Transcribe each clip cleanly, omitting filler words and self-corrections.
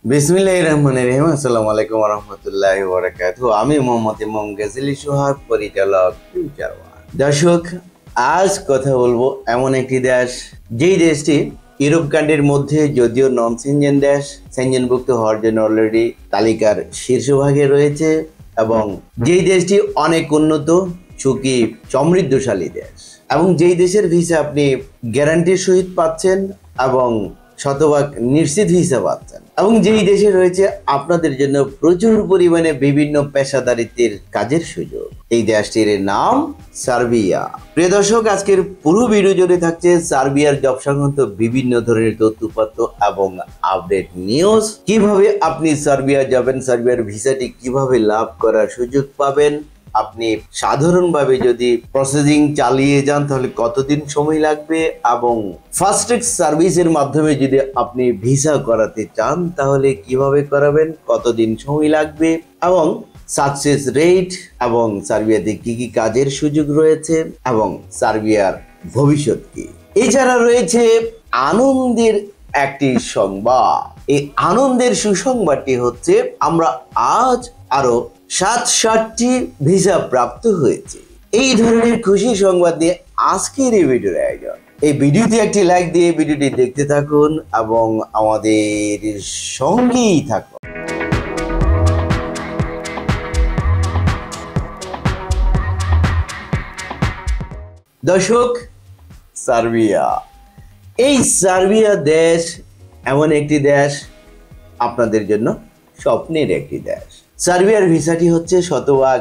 বিসমিল্লাহির রহমানির রহিম। আসসালামু আলাইকুম ওয়া রাহমাতুল্লাহি ওয়া বারাকাতুহু। আমি মোহাম্মদ ইমাম গাজী সোহাগ, পরিচালক ফিউচার ওয়ান। দর্শক, আজ কথা বলবো এমন একটি দেশ, যেই দেশটি ইউরোপ কান্ট্রির মধ্যে যদিও নন সেনজেন দেশ, সেনজেনভুক্ত হওয়ার জন্য অলরেডি তালিকার শীর্ষভাগে রয়েছে, এবং যেই দেশটি অনেক উন্নত, সুখী, সমৃদ্ধশালী দেশ, এবং যেই দেশের ভিসা আপনি গ্যারান্টির সহিত পাচ্ছেন এবং শতভাগ নিশ্চিত ভিসা পাচ্ছেন, এবং যেই দেশে রয়েছে আপনাদের জন্য প্রচুর পরিমাণে বিভিন্ন পেশাদারিত্বের কাজের সুযোগ। এই দেশটির নাম সার্বিয়া। প্রিয় দর্শক, আজকের পুরো ভিডিও জুড়ে থাকছে সার্বিয়ার জব সংক্রান্ত বিভিন্ন ধরনের তথ্যপত্র এবং আপডেট নিউজ। কিভাবে আপনি সার্বিয়া যাবেন, সার্বিয়ার ভিসাটি কিভাবে লাভ করার সুযোগ পাবেন, আপনি সাধারণভাবে যদি প্রসেসিং চালিয়ে যান তাহলে কতদিন সময় লাগবে, এবং ফাস্ট ট্র্যাক সার্ভিসের মাধ্যমে যদি আপনি ভিসা করাতে চান তাহলে কিভাবে করাবেন, কতদিন সময় লাগবে, এবং সাকসেস রেট, এবং সার্বিয়াতে কি কি কাজের সুযোগ রয়েছে, এবং সার্বিয়ার ভবিষ্যৎ কি। এছাড়া রয়েছে আনন্দের একটি সংবাদ। এই আনন্দের সুসংবাদটি হচ্ছে আমরা আজ আরো 7টি ভিসা প্রাপ্ত হয়েছে। এই ধরনের খুশি সংবাদ নিয়ে আজকের এই ভিডিওর আয়োজন। এই ভিডিওতে একটি লাইক দিয়ে ভিডিওটি দেখতে থাকুন এবং আমাদের সঙ্গেই থাকুন। দর্শক, সার্বিয়া, এই সার্বিয়া দেশ এমন একটি দেশ আপনাদের জন্য স্বপ্নের একটি দেশ। সার্বিয়ার ভিসাটি হচ্ছে শতভাগ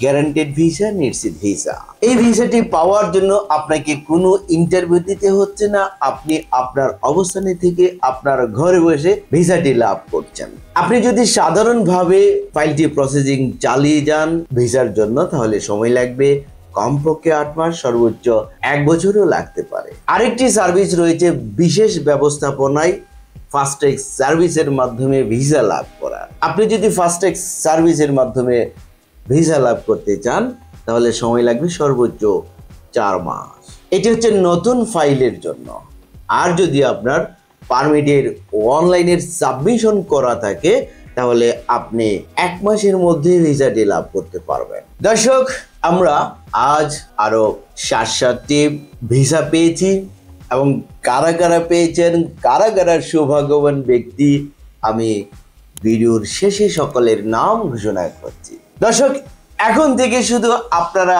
গ্যারান্টেড ভিসা, নিশ্চিত ভিসা। এই ভিসাটি পাওয়ার জন্য আপনাকে কোনো ইন্টারভিউ দিতে হচ্ছে না, আপনি আপনার অবস্থানে থেকে আপনার ঘরে বসে ভিসাটি লাভ করছেন। আপনি যদি সাধারণভাবে ফাইলটি প্রসেসিং চালিয়ে যান ভিসার জন্য তাহলে সময় লাগবে কমপক্ষে 8 মাস, সর্বোচ্চ 1 বছরও লাগতে পারে। আরেকটি সার্ভিস রয়েছে বিশেষ ব্যবস্থাপনায় ফাস্ট ট্র্যাক সার্ভিসের মাধ্যমে ভিসা লাভ করা। আপনি যদি ফাস্ট ট্র্যাক সার্ভিসের মাধ্যমে ভিসা লাভ করতে চান তাহলে সময় লাগবে সর্বোচ্চ 4 মাস। এটি হচ্ছে নতুন ফাইলের জন্য। আর যদি আপনার পারমিটের অনলাইনের সাবমিশন করা থাকে তাহলে আপনি 1 মাসের মধ্যে ভিসাটি লাভ করতে পারবেন। দর্শক, আমরা আজ আরো 7টি ভিসা পেয়েছি, এবং কারা কারা পেয়েছেন, কারা কারা সৌভাগ্যবান ব্যক্তি, আমি ভিডিওর শেষে সকলের নাম ঘোষণা করছি। দর্শক, এখন থেকে শুধু আপনারা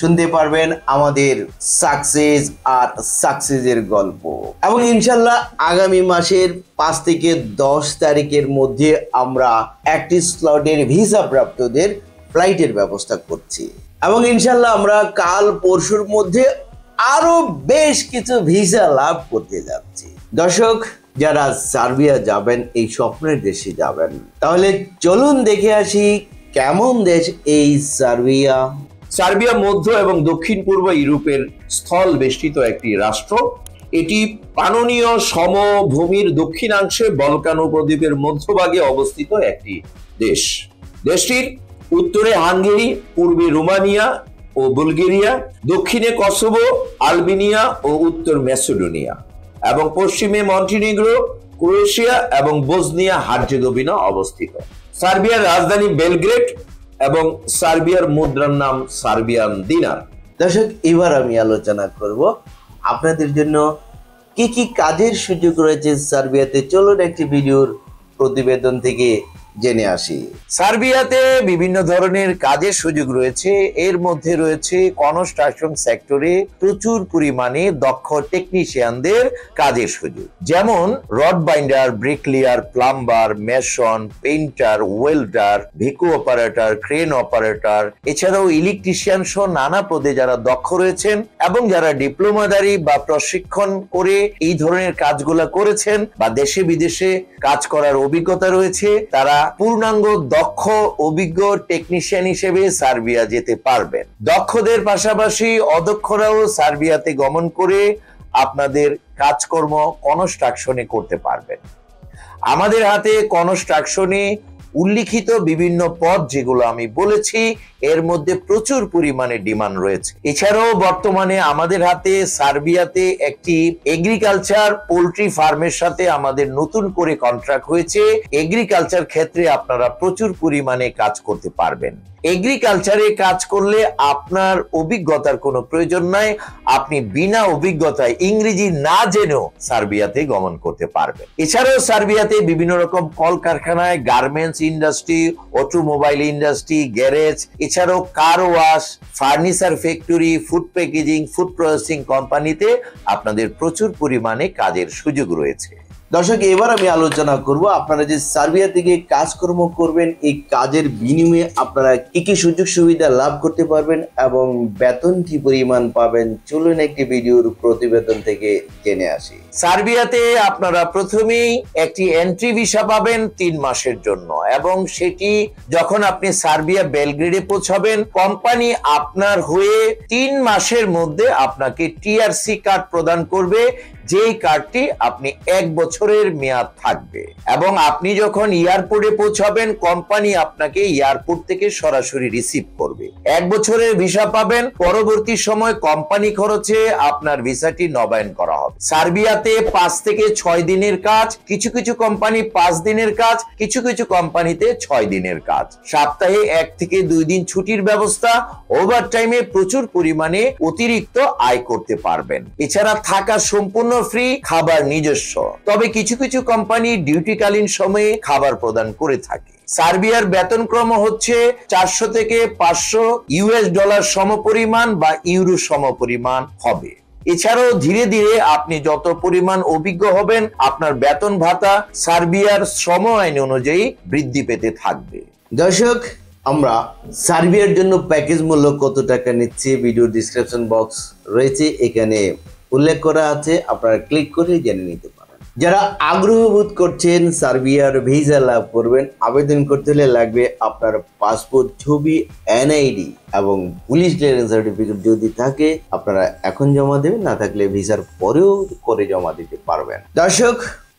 শুনতে পারবেন আমাদের সাকসেস আর সাকসেসের গল্প, এবং ইনশাল্লাহ আগামী মাসের 5 থেকে 10 তারিখের মধ্যে আমরা একটি স্লটের ভিসা প্রাপ্তদের ফ্লাইটের ব্যবস্থা করছি, এবং ইনশাল্লাহ আমরা কাল পরশুর মধ্যে আরো বেশ কিছু ভিসা লাভ করতে যাচ্ছি। দর্শক, যারা সার্বিয়া যাবেন, এই স্বপ্নের দেশে যাবেন, তাহলে চলুন দেখে আসি কেমন দেশ এই সার্বিয়া। সার্বিয়া মধ্য এবং দক্ষিণ পূর্ব ইউরোপের স্থল বেষ্টিত একটি রাষ্ট্র। এটি পাননীয় সমভূমির দক্ষিণাংশে বলকান উপদ্বীপের মধ্যভাগে অবস্থিত একটি দেশ। দেশটির উত্তরে হাঙ্গেরি, পূর্বে রোমানিয়া ও বুলগেরিয়া, দক্ষিণে কসোভো, আলবেনিয়া ও উত্তর ম্যাসেডোনিয়া, এবং পশ্চিমে মন্টিনিগ্রো, ক্রোয়েশিয়া এবং বসনিয়া হার্জেগোভিনা অবস্থিত। সার্বিয়ার রাজধানী বেলগ্রেড, এবং সার্বিয়ার মুদ্রার নাম সার্বিয়ান দিনার। দর্শক, এবার আমি আলোচনা করব আপনাদের জন্য কি কি কাজের সুযোগ রয়েছে সার্বিয়াতে। চলুন একটি ভিডিওর প্রতিবেদন থেকে জেনে আসি। সার্বিয়াতে বিভিন্ন ধরনের কাজের সুযোগ রয়েছে। এর মধ্যে রয়েছে কনস্ট্রাকশন সেক্টরে প্রচুর পরিমাণে দক্ষ টেকনিশিয়ানদের কাজের সুযোগ, যেমন rod binder, bricklayer, plumber, mason, painter, welder, ভিকু অপারেটর, ক্রেন অপারেটর, এছাড়াও ইলেকট্রিশিয়ান সহ নানা পদে যারা দক্ষ রয়েছেন এবং যারা ডিপ্লোমাধারী বা প্রশিক্ষণ করে এই ধরনের কাজগুলো করেছেন বা দেশে বিদেশে কাজ করার অভিজ্ঞতা রয়েছে, তারা পূর্ণাঙ্গ দক্ষ অভিজ্ঞ টেকনিশিয়ান হিসেবে সার্বিয়া যেতে পারবেন। দক্ষদের পাশাপাশি অদক্ষরাও সার্বিয়াতে গমন করে আপনাদের কাজকর্ম কনস্ট্রাকশনে করতে পারবেন। আমাদের হাতে কনস্ট্রাকশনে উল্লিখিত বিভিন্ন পদ যেগুলো আমি বলেছি এর মধ্যে প্রচুর পরিমাণে ডিমান্ড রয়েছে। এছাড়াও বর্তমানে আমাদের হাতে সার্বিয়াতে একটি এগ্রিকালচার পোল্ট্রি ফার্মের সাথে আমাদের নতুন করে কন্ট্রাক্ট হয়েছে। এগ্রিকালচার ক্ষেত্রে আপনারা প্রচুর পরিমাণে কাজ করতে পারবেন। এগ্রিকালচারে কাজ করলে আপনার অভিজ্ঞতার কোনো প্রয়োজন নাই, আপনি বিনা অভিজ্ঞতায় ইংরেজি না জেনেও সার্বিয়াতে গমন করতে পারবেন। এছাড়াও সার্বিয়াতে বিভিন্ন রকম কলকারখানায়, garments industry, automobile industry, garage, এছাড়াও car wash, furniture factory, food packaging, food processing কোম্পানিতে আপনাদের প্রচুর পরিমাণে কাজের সুযোগ রয়েছে। দর্শক, এবার আমি আলোচনা করব আপনারা যে সার্বিয়া থেকে কাজকর্ম করবেন এই কাজের বিনিময়ে আপনারা কি কি সুযোগ সুবিধা লাভ করতে পারবেন এবং বেতন কি পরিমাণ পাবেন। চলুন একটি ভিডিওর প্রতিবেদন থেকে জেনে আসি। সার্বিয়াতে আপনারা প্রথমেই একটি এন্ট্রি ভিসা পাবেন 3 মাসের জন্য, এবং সেটি যখন আপনি সার্বিয়া বেলগ্রেডে পৌঁছাবেন কোম্পানি আপনার হয়ে 3 মাসের মধ্যে আপনাকে টিআরসি কার্ড প্রদান করবে, যেই কার্ডটি আপনি 1 বছরের মেয়াদ থাকবে। এবং আপনি যখন এয়ারপোর্টে পৌঁছাবেন কোম্পানি আপনাকে এয়ারপোর্ট থেকে সরাসরি রিসিভ করবে। 1 বছরের ভিসা পাবেন, পরবর্তী সময় কোম্পানি খরচে আপনার ভিসাটি নবায়ন করা হবে। সার্বিয়াতে 5 থেকে 6 দিনের কাজ, কিছু কিছু কোম্পানি 5 দিনের কাজ, কিছু কিছু কোম্পানিতে 6 দিনের কাজ। সপ্তাহে 1 থেকে 2 দিন ছুটির ব্যবস্থা, ওভারটাইমে প্রচুর পরিমাণে অতিরিক্ত আয় করতে পারবেন। এছাড়া থাকা সম্পূর্ণ ফ্রি, খাবার নিজস্ব, তবে কিছু কিছু কোম্পানি ডিউটিকালীন সময়ে খাবার প্রদান করে থাকে। সার্বিয়ার বেতনক্রম হচ্ছে 400 থেকে 500 ইউএস ডলার সমপরিমাণ বা ইউরো সমপরিমাণ হবে। এছাড়াও ধীরে ধীরে আপনি যত পরিমাণ অভিজ্ঞ হবেন আপনার বেতন ভাতা সার্বিয়ার শ্রম আইন অনুযায়ী বৃদ্ধি পেতে থাকবে। দর্শক, আমরা সার্বিয়ার জন্য প্যাকেজ মূল্য কত টাকা নিচ্ছে ভিডিও ডিসক্রিপশন বক্স রয়েছে, এখানে উল্লেখ করা আছে, আপনারা ক্লিক করে জেনে নিতে পারেন। যারা আগ্রহ বোধ করছেন সার্বিয়ার ভিসা লাভ করবেন, আবেদন করতে হলে লাগবে আপনার পাসপোর্ট ছবি, এনআইডি এবং পুলিশ ক্লিয়ারেন্স সার্টিফিকেট যদি থাকে আপনারা এখন জমা দেবেন, না থাকলে ভিসার পরেও করে জমা দিতে পারবেন। দর্শক,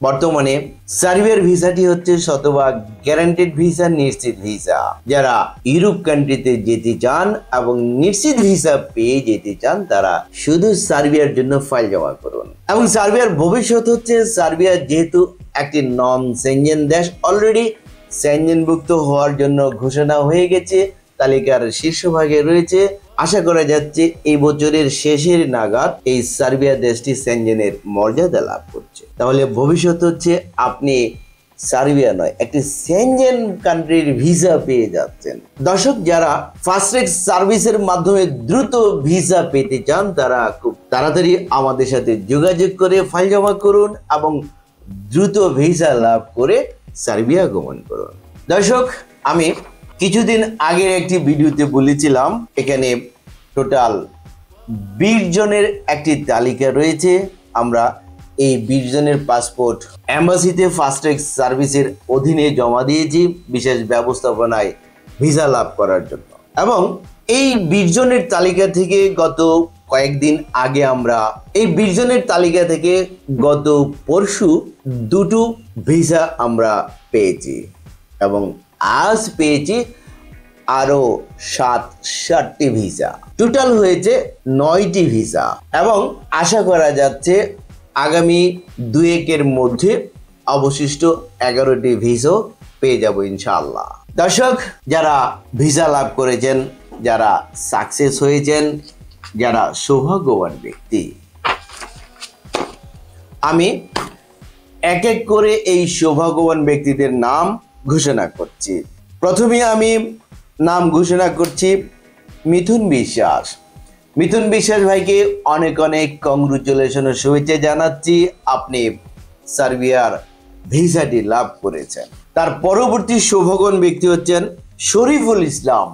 বর্তমানে সার্বিয়ার ভিসাটি হচ্ছে শতভাগ গ্যারান্টেড ভিসা, নিশ্চিত ভিসা। যারা ইউরোপ কান্ট্রিতে যেতে চান এবং নিশ্চিত ভিসা পেয়ে যেতে চান তারা শুধু সার্বিয়ার জন্য ফাইল জমা করুন। এবং সার্বিয়ার ভবিষ্যৎ হচ্ছে, সার্বিয়া যেহেতু একটি নন সেনজেন দেশ, অলরেডি সেনজেনভুক্ত হওয়ার জন্য ঘোষণা হয়ে গেছে, তালিকার শীর্ষভাগে রয়েছে। আশা করা যাচ্ছে এই বছরের শেষের নাগাদ এই সার্বিয়া দেশটি সেনজেনের মর্যাদা লাভ করছে। তাহলে ভবিষ্যৎ হচ্ছে আপনি সার্বিয়া নয় একটি সেনজেন কান্ট্রির ভিসা পেয়ে যাচ্ছেন। দর্শক, যারা ফাস্ট ট্র্যাক সার্ভিসের মাধ্যমে দ্রুত ভিসা পেতে চান তারা খুব তাড়াতাড়ি আমাদের সাথে যোগাযোগ করে ফাইল জমা করুন এবং দ্রুত ভিসা লাভ করে সার্বিয়া গমন করুন। দর্শক, আমি কিছুদিন আগের একটি ভিডিওতে বলেছিলাম এখানে টোটাল 20 জনের একটি তালিকা রয়েছে। আমরা এই 20 জনের পাসপোর্ট এম্বাসিতে ফাস্ট ট্র্যাক সার্ভিসের অধীনে জমা দিয়েছি বিশেষ ব্যবস্থাপনায় ভিসা লাভ করার জন্য। এবং এই 20 জনের তালিকা থেকে গত কয়েকদিন আগে আমরা এই 20 জনের তালিকা থেকে গত পরশু 2টো ভিসা আমরা পেয়েছি এবং আজ পেয়েছি আরো 7টি ভিসা। টোটাল হয়েছে 9টি ভিসা এবং আশা করা যাচ্ছে আগামী 2-1 মধ্যে অবশিষ্ট 11টি ভিসা পেয়ে যাব ইনশাআল্লাহ। দর্শক, যারা ভিসা লাভ করেছেন, যারা সাকসেস হয়েছেন, যারা সৌভাগ্যবান ব্যক্তি, আমি এক এক করে এই সৌভাগ্যবান ব্যক্তিদের নাম ঘোষণা করছি। প্রথমে আমি নাম ঘোষণা করছি মিথুন বিশ্বাস। মিথুন বিশ্বাস ভাইকে অনেক অনেক কংগ্রেচুলেশন ও শুভেচ্ছা জানাচ্ছি, আপনি সার্বিয়ার ভিসাটি লাভ করেছেন। তার পরবর্তী সৌভাগ্যবান ব্যক্তি হচ্ছেন শরীফুল ইসলাম,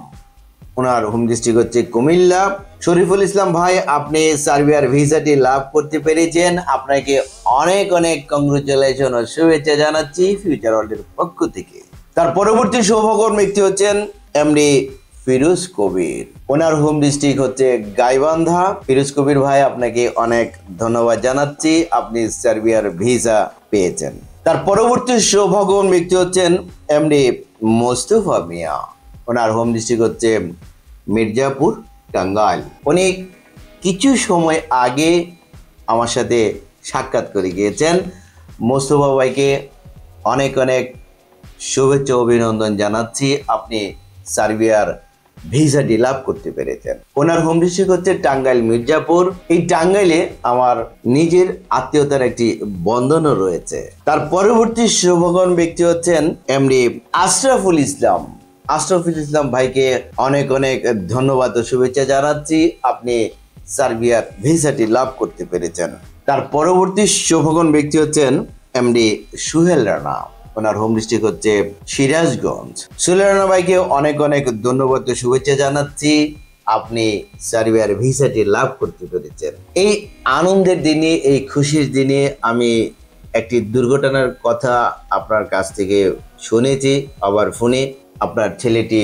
ওনার হোম ডিস্ট্রিক্ট হচ্ছে কুমিল্লা। শরীফুল ইসলাম ভাই, আপনি সার্বিয়ার ভিসাটি লাভ করতে পেরেছেন, আপনাকে অনেক অনেক কংগ্রেচুলেশন ও শুভেচ্ছা জানাচ্ছি ফিউচার ওয়ার্ল্ডের পক্ষ থেকে। তার পরবর্তী সৌভাগ্যবান ব্যক্তি হচ্ছেন এমডি ফিরোজ কবির, ওনার হোম ডিস্ট্রিক্ট হচ্ছে গাইবান্ধা। ফিরোজ কবির ভাই, আপনাকে অনেক ধন্যবাদ জানাচ্ছি, আপনি সার্বিয়ার ভিসা পেয়েছেন। তার পরবর্তী সৌভাগ্যবান ব্যক্তি হচ্ছেন এমডি মোস্তফা মিয়া, ওনার হোম ডিস্ট্রিক্ট হচ্ছে মির্জাপুর, টাঙ্গাইল। উনি কিছু সময় আগে আমার সাথে সাক্ষাৎ করে গিয়েছেন। মোস্তফা ভাইকে অনেক অনেক শুভেচ্ছা অভিনন্দন জানাচ্ছি, আপনি সার্বিয়ার ভিসাটি লাভ করতে পেরেছেন। ওনার হোম ডিস্ট্রিক্ট হচ্ছে টাঙ্গাইল, মির্জাপুর। এই টাঙ্গাইলে আমার নিজের আত্মীয়তার একটি বন্ধনও রয়েছে। তার পরবর্তী শুভগণ ব্যক্তি হচ্ছেন এমডি আশরাফুল ইসলাম। আশরাফুল ইসলাম ভাইকে অনেক অনেক ধন্যবাদ ও শুভেচ্ছা জানাচ্ছি, আপনি সার্বিয়ার ভিসাটি লাভ করতে পেরেছেন। তার পরবর্তী শুভগণ ব্যক্তি হচ্ছেন এমডি সুহেল রানা। ওনার হোম ডিস্ট্রিক্ট হচ্ছে সিরাজগঞ্জ। সুহেল রানা ভাইকে অনেক অনেক ধন্যবাদ ও শুভেচ্ছা জানাচ্ছি, আপনি সার্বিয়ার ভিসাটি লাভ করতে পেরেছেন। এই আনন্দের দিনে, এই খুশির দিনে আমি একটি দুর্ঘটনার কথা আপনার কাছ থেকে শুনেছি। আবার ফোনে আপনার ছেলেটি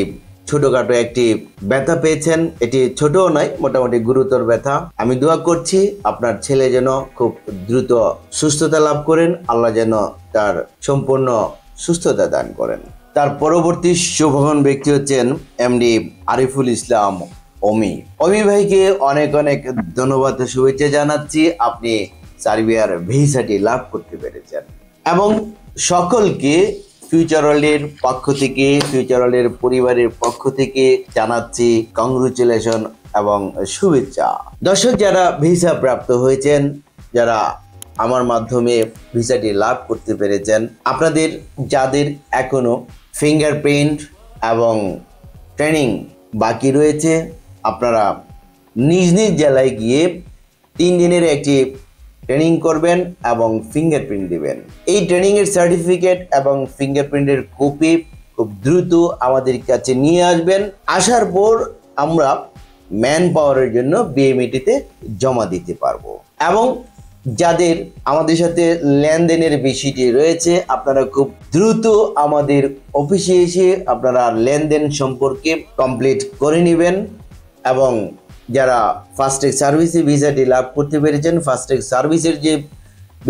ছোটখাটো একটি ব্যথা পেয়েছেন। এটি ছোটও নয়, মোটামুটি গুরুতর ব্যথা। আমি দোয়া করছি আপনার ছেলে যেন খুব দ্রুত সুস্থতা লাভ করেন, আল্লাহ যেন তার সম্পূর্ণ সুস্থতা দান করেন। তার পরবর্তী শুভগণ ব্যক্তি হচ্ছেন এমডি আরিফুল ইসলাম অমি। অমি ভাইকে অনেক অনেক ধন্যবাদ ও শুভেচ্ছা জানাচ্ছি, আপনি সার্বিয়ার ভিসাটি লাভ করতে পেরেছেন। এবং সকলকে ফিউচার ওয়ার্ল্ডের পক্ষ থেকে, ফিউচার ওয়ার্ল্ডের পরিবারের পক্ষ থেকে জানাচ্ছি কংগ্রেচুলেশন এবং শুভেচ্ছা। দর্শক, যারা ভিসা প্রাপ্ত হয়েছেন, যারা আমার মাধ্যমে ভিসাটি লাভ করতে পেরেছেন, আপনাদের যাদের এখনো ফিঙ্গারপ্রিন্ট এবং ট্রেনিং বাকি রয়েছে, আপনারা নিজ নিজ জেলায় গিয়ে 3 দিনের একটি ট্রেনিং করবেন এবং ফিঙ্গারপ্রিন্ট দিবেন। এই ট্রেনিংয়ের সার্টিফিকেট এবং ফিঙ্গারপ্রিন্টের কপি খুব দ্রুত আমাদের কাছে নিয়ে আসবেন। আসার পর আমরা ম্যান পাওয়ারের জন্য বিএমইটিতে জমা দিতে পারবো। এবং যাদের আমাদের সাথে লেনদেনের বিষয়টি রয়েছে, আপনারা খুব দ্রুত আমাদের অফিসে এসে আপনারা লেনদেন সম্পর্কে কমপ্লিট করে নেবেন। এবং যারা ফাস্ট্র্যাক সার্ভিসে ভিসাটি লাভ করতে পেরেছেন, ফাস্ট্র্যাক সার্ভিসের যে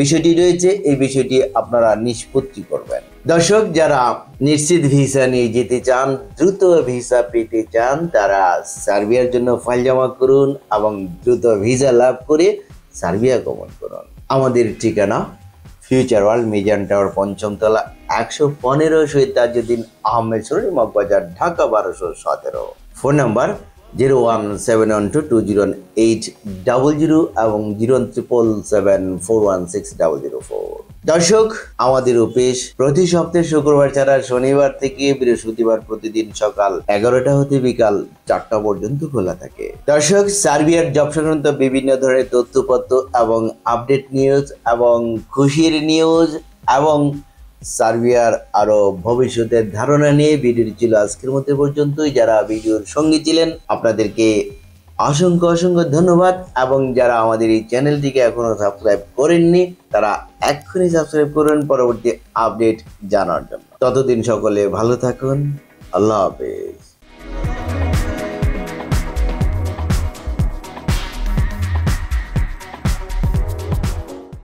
বিষয়টি রয়েছে, এই বিষয়টি আপনারা নিষ্পত্তি করবেন। দর্শক, যারা নিশ্চিত ভিসা নিয়ে যেতে চান, দ্রুত ভিসা পেতে চান, তারা সার্বিয়ার জন্য ফাইল জমা করুন এবং দ্রুত ভিসা লাভ করে সার্বিয়া গমন করুন। আমাদের ঠিকানা ফিউচার ওয়ার্ল্ড, মিজান টাওয়ার, 5ম তলা, 115 শহীদ তাজউদ্দিন আহমেদ সরণি, মগবাজার, ঢাকা 1217। ফোন নাম্বার 017720800 এবং 07774160004। দর্শক, আমাদের অফিস প্রতি সপ্তাহে শুক্রবার ছাড়া শনিবার থেকে বৃহস্পতিবার প্রতিদিন সকাল 11টা হতে বিকাল 4টা পর্যন্ত খোলা থাকে। দর্শক, সার্বিয়ার জব সংক্রান্ত বিভিন্ন ধরনের তথ্যপত্র এবং আপডেট নিউজ এবং খুশির নিউজ এবং সার্বিয়ার আরো ভবিষ্যতের ধারণা নিয়ে ভিডিওটি ছিল আজকের মতো পর্যন্তই। যারা ভিডিওর সঙ্গে ছিলেন, আপনাদেরকে অসংখ্য অসংখ্য ধন্যবাদ। এবং যারা আমাদের এই চ্যানেলটিকে এখনো সাবস্ক্রাইব করেননি, তারা এক্ষুনি সাবস্ক্রাইব করুন পরবর্তী আপডেট জানার জন্য। ততদিন সকলে ভালো থাকুন। আল্লাহ হাফেজ।